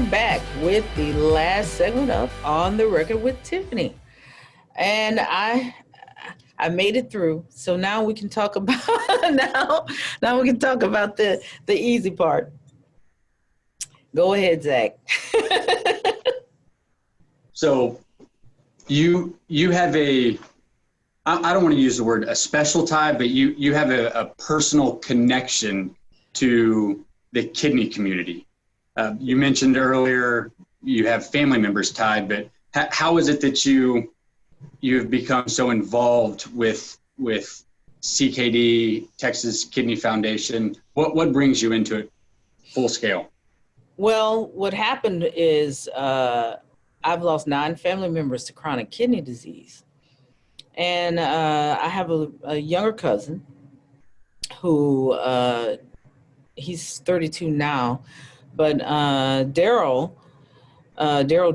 back with the last segment of On the Record with Tiffany. And I made it through. So now we can talk about now we can talk about the easy part. Go ahead, Zach. So you have I don't want to use the word a special tie, but you have a personal connection to the kidney community. You mentioned earlier you have family members tied, but how is it that you have become so involved with CKD, Texas Kidney Foundation? What brings you into it full scale? Well, what happened is I've lost 9 family members to chronic kidney disease. And I have a younger cousin who he's 32 now, but Daryl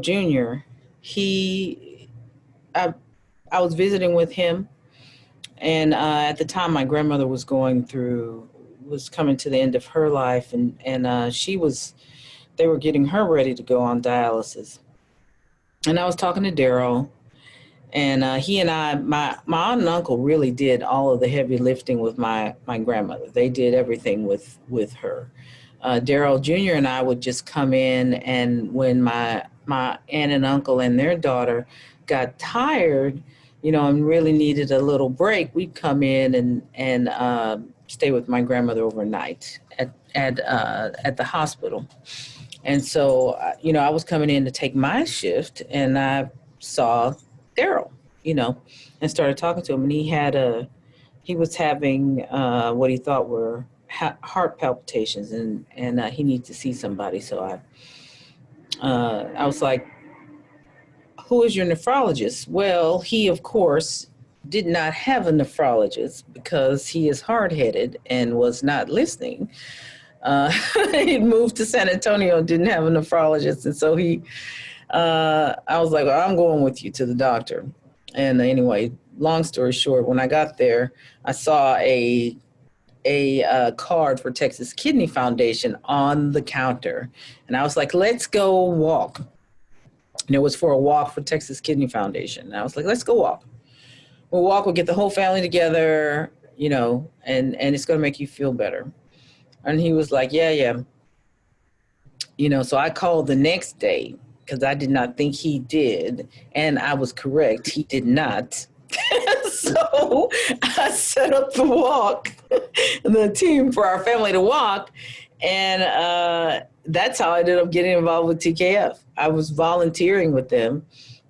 Jr., I was visiting with him, and at the time my grandmother was coming to the end of her life, and they were getting her ready to go on dialysis. And I was talking to Daryl, and he and I, my aunt and uncle really did all of the heavy lifting with my grandmother. They did everything with her. Daryl Jr. and I would just come in, and when my aunt and uncle and their daughter got tired, and really needed a little break, we'd come in and stay with my grandmother overnight at the hospital. And so, I was coming in to take my shift, and I saw Daryl, and started talking to him. And he was having what he thought were heart palpitations, and he needed to see somebody. So I was like, "Who is your nephrologist?" Well, he, of course, did not have a nephrologist because he is hard-headed and was not listening. He'd moved to San Antonio, didn't have a nephrologist. And so I was like, well, I'm going with you to the doctor. And anyway, long story short, when I got there, I saw a card for Texas Kidney Foundation on the counter. And I was like, let's go walk. And it was for a walk for Texas Kidney Foundation. And I was like, let's go walk. We'll get the whole family together, and it's going to make you feel better. And he was like, yeah. So I called the next day because I did not think he did. And I was correct. He did not. So I set up the walk, the team for our family to walk. And that's how I ended up getting involved with TKF. I was volunteering with them.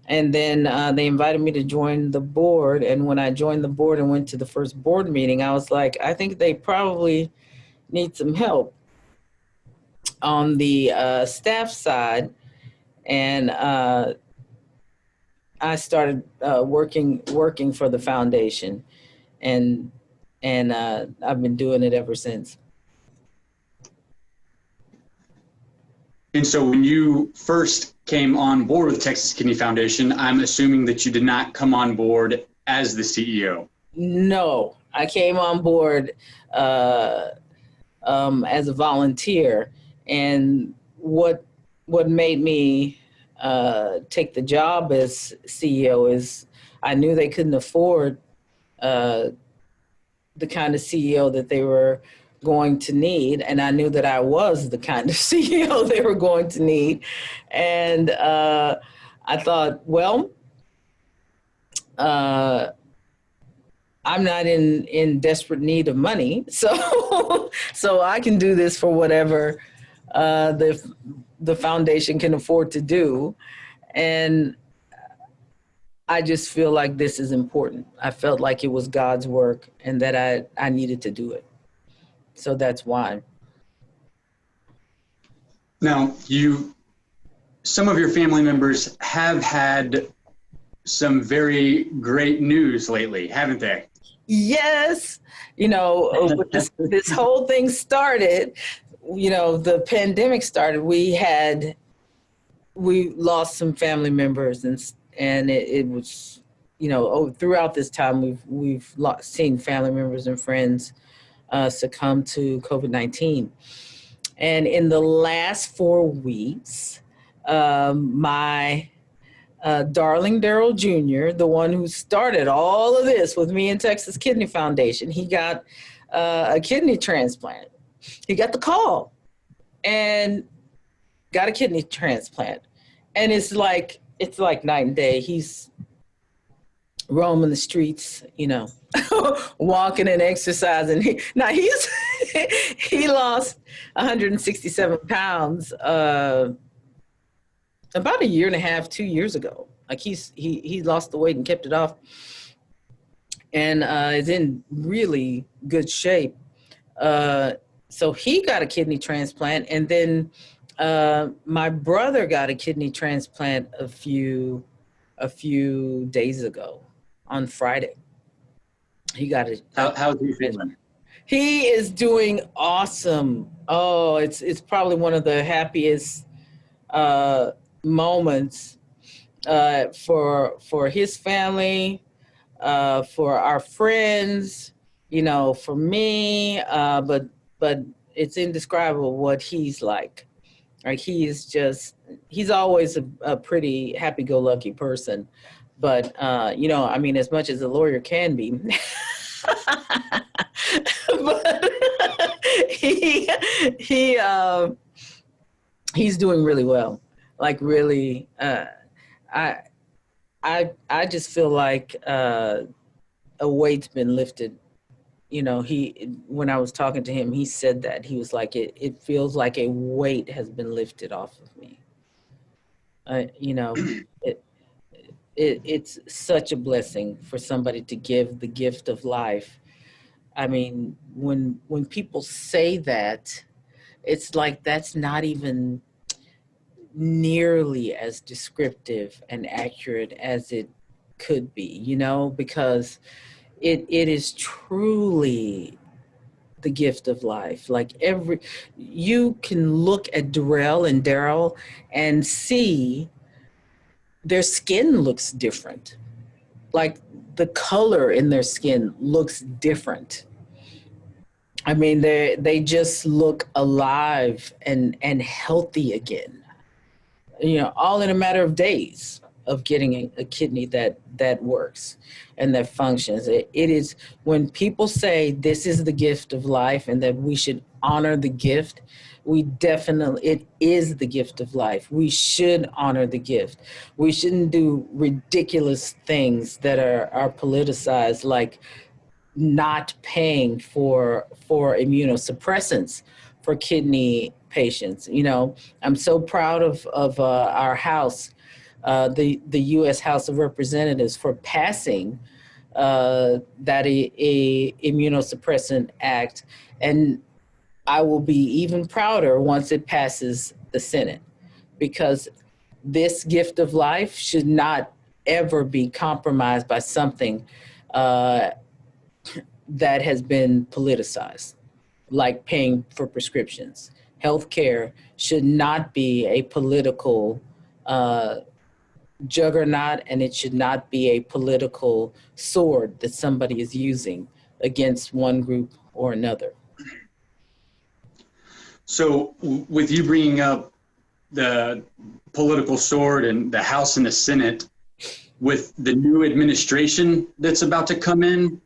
And then they invited me to join the board. And when I joined the board and went to the first board meeting, I was like, I think they probably need some help on the staff side. And I started working for the foundation, and I've been doing it ever since. And so when you first came on board with Texas Kidney Foundation, I'm assuming that you did not come on board as the CEO. No, I came on board as a volunteer, and what made me take the job as CEO is I knew they couldn't afford the kind of CEO that they were going to need, and I knew that I was the kind of CEO they were going to need. And I thought, well, I'm not in desperate need of money, so I can do this for whatever the foundation can afford to do. And I just feel like this is important. I felt like it was God's work and that I needed to do it. So that's why. Now, some of your family members have had some very great news lately, haven't they? Yes. This whole thing started, the pandemic started. We lost some family members, and it was, throughout this time we've seen family members and friends succumb to COVID-19. And in the last 4 weeks, My darling Daryl Jr., the one who started all of this with me and Texas Kidney Foundation, he got a kidney transplant. He got the call and got a kidney transplant. And it's like night and day. He's roaming the streets, walking and exercising. He lost 167 pounds about a year and a half, 2 years ago. Like he lost the weight and kept it off, and is in really good shape. So he got a kidney transplant, and then my brother got a kidney transplant a few days ago on Friday. He got it. How's he feeling? He is doing awesome. Oh, it's probably one of the happiest moments for his family, for our friends, for me. But it's indescribable what he's like. Like he's always a pretty happy-go-lucky person, but as much as a lawyer can be. But he's doing really well. Like really, I just feel like a weight's been lifted. When I was talking to him, he said that he was like, it feels like a weight has been lifted off of me. It's such a blessing for somebody to give the gift of life. I mean, when people say that, it's like that's not even nearly as descriptive and accurate as it could be, because it is truly the gift of life. Like you can look at Darrell and Daryl and see their skin looks different. Like the color in their skin looks different. I mean, they just look alive and healthy again. All in a matter of days of getting a kidney that works and that functions. It is when people say this is the gift of life and that we should honor the gift. It is the gift of life. We should honor the gift. We shouldn't do ridiculous things that are politicized, like not paying for immunosuppressants for kidney patients. I'm so proud of our House, the U.S. House of Representatives, for passing that a immunosuppressant act, and I will be even prouder once it passes the Senate, because this gift of life should not ever be compromised by something that has been politicized, like paying for prescriptions. Healthcare should not be a political juggernaut, and it should not be a political sword that somebody is using against one group or another. So with you bringing up the political sword and the House and the Senate, with the new administration that's about to come in,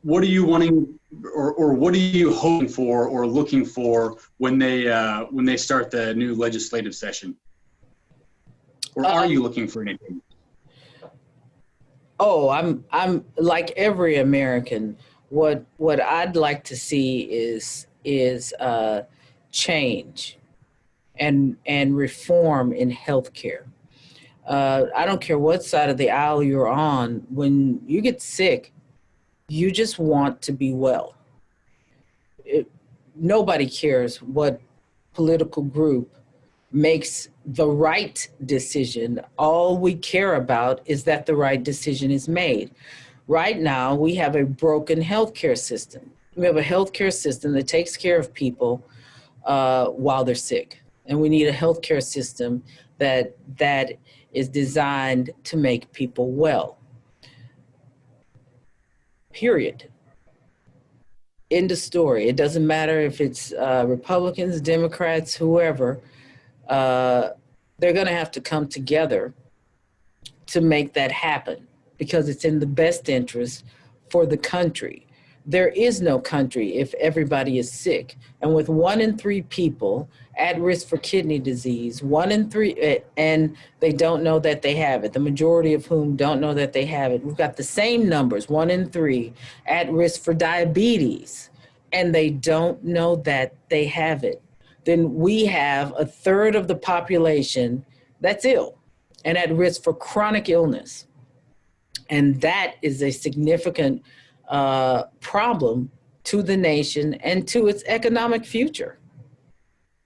what are you wanting, or what are you hoping for or looking for when they start the new legislative session? Or are you looking for anything? Oh, I'm like every American. What I'd like to see is change and reform in healthcare. I don't care what side of the aisle you're on. When you get sick, you just want to be well. Nobody cares what political group makes the right decision. All we care about is that the right decision is made. Right now, we have a broken healthcare system. We have a healthcare system that takes care of people while they're sick. And we need a healthcare system that is designed to make people well. Period. End of story. It doesn't matter if it's Republicans, Democrats, whoever. they're going to have to come together to make that happen because it's in the best interest for the country. There is no country if everybody is sick. And with 1 in 3 people at risk for kidney disease, 1 in 3, and they don't know that they have it, the majority of whom don't know that they have it. We've got the same numbers, 1 in 3 at risk for diabetes, and they don't know that they have it. Then we have a third of the population that's ill and at risk for chronic illness. And that is a significant problem to the nation and to its economic future.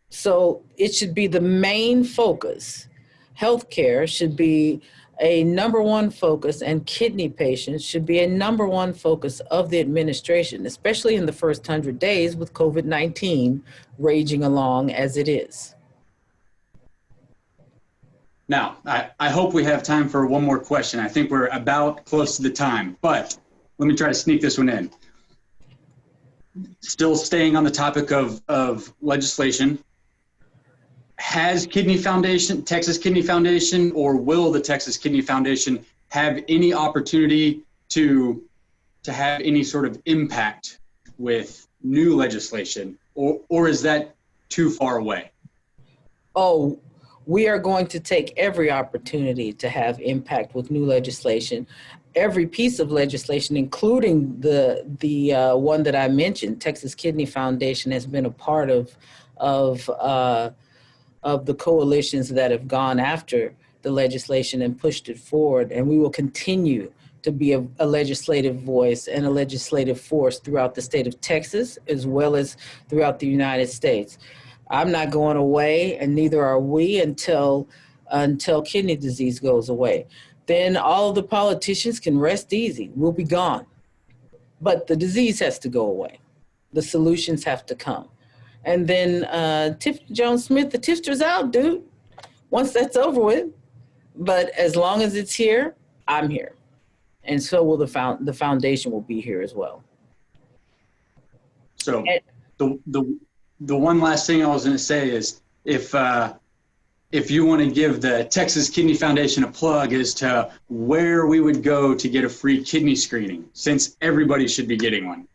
So it should be the main focus. Healthcare should be a number one focus, and kidney patients should be a number one focus of the administration, especially in the first 100 days with COVID-19 raging along as it is. Now, I hope we have time for one more question. I think we're about close to the time, but let me try to sneak this one in. Still staying on the topic of legislation, has Texas Kidney Foundation, or will the Texas Kidney Foundation have any opportunity to have any sort of impact with new legislation, or is that too far away? Oh, we are going to take every opportunity to have impact with new legislation. Every piece of legislation, including the one that I mentioned, Texas Kidney Foundation has been a part of the coalitions that have gone after the legislation and pushed it forward. And we will continue to be a legislative voice and a legislative force throughout the state of Texas, as well as throughout the United States. I'm not going away, and neither are we until kidney disease goes away. Then all of the politicians can rest easy. We'll be gone. But the disease has to go away. The solutions have to come. And then Tiffany Jones-Smith, the tipster's out, dude, once that's over with. But as long as it's here, I'm here. And so will the foundation will be here as well. So the one last thing I was going to say is if you want to give the Texas Kidney Foundation a plug as to where we would go to get a free kidney screening, since everybody should be getting one.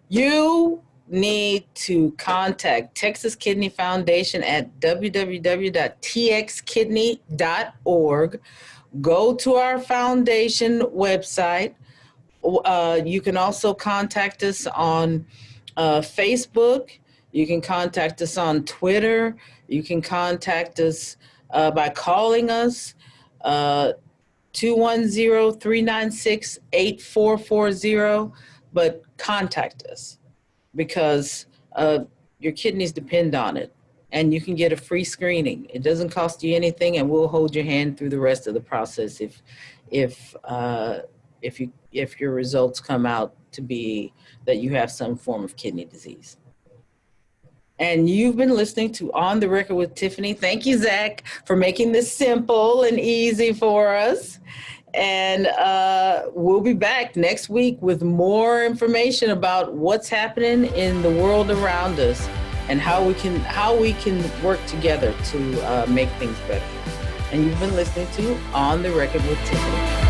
You need to contact Texas Kidney Foundation at www.txkidney.org. Go to our foundation website. You can also contact us on Facebook. You can contact us on Twitter. You can contact us by calling us 210-396-8440, but contact us because your kidneys depend on it, and you can get a free screening. It doesn't cost you anything, and we'll hold your hand through the rest of the process if your results come out to be that you have some form of kidney disease. And you've been listening to On the Record with Tiffany. Thank you, Zach, for making this simple and easy for us. And we'll be back next week with more information about what's happening in the world around us and how we can work together to make things better. And you've been listening to On the Record with Tiffany.